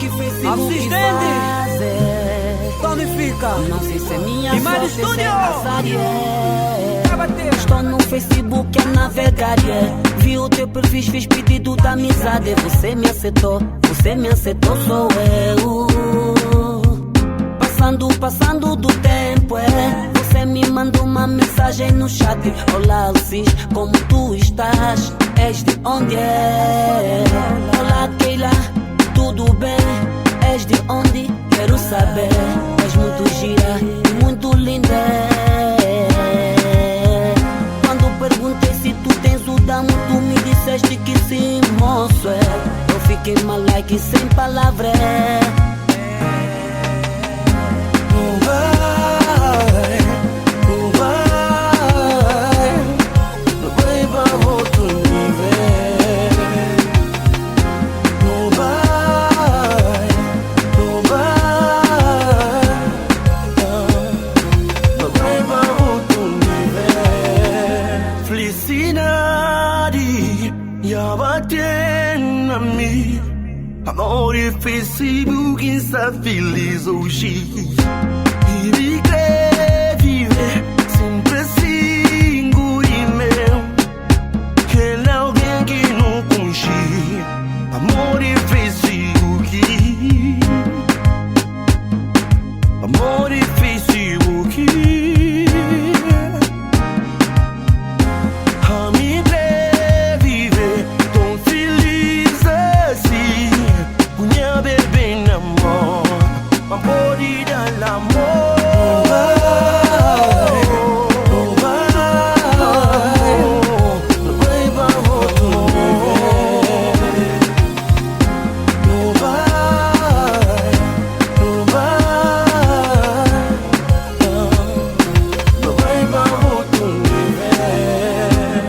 que Facebook Assistente! fazer. Onde fica? Não sei se é minha Imagem sorte, se é Studio! azar, Estou no Facebook a navegar, Vi o teu perfil, fiz pedido de amizade. Você me aceitou, sou eu. Passando do tempo, Você me mandou uma mensagem no chat. Olá, Alcis, como tu estás? És de onde é? Olá, Keila, tudo bem? És de onde? Quero saber. És muito gira e muito linda. Quando perguntei se tu tens o damo, tu me disseste que sim, moço. Eu fiquei mal like sem palavras. Amore, Facebook, está feliz hoje. E me quer viver sempre assim, guri meu. Que é alguém que não conheci. Amore, Facebook. Amore, Facebook. A me quer viver tão feliz assim. Minha bebê namor, amor dall'amor.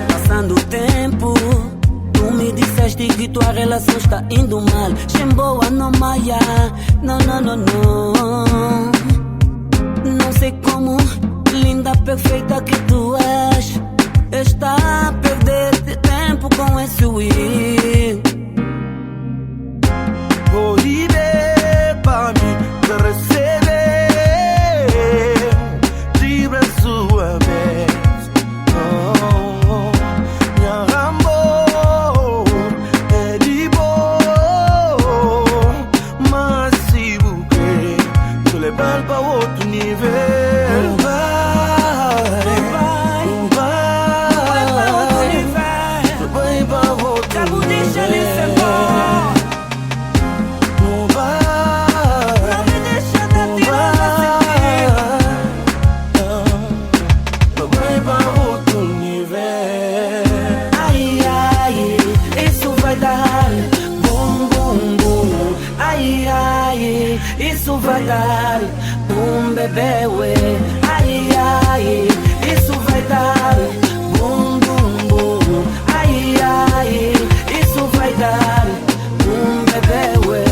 Passando o tempo, tu me disseste que tua relação está indo mal. Chemboa no maia, não. Não sei como, linda, perfeita que tu és. Está a perder tempo com esse Will. Vou viver para mim, para receber de braço aberto. Meu amor é de boa, mas se você te levar para outro nível. Isso vai dar bebê, ué. Ai, isso vai dar bum. Ai, isso vai dar bebê, ué.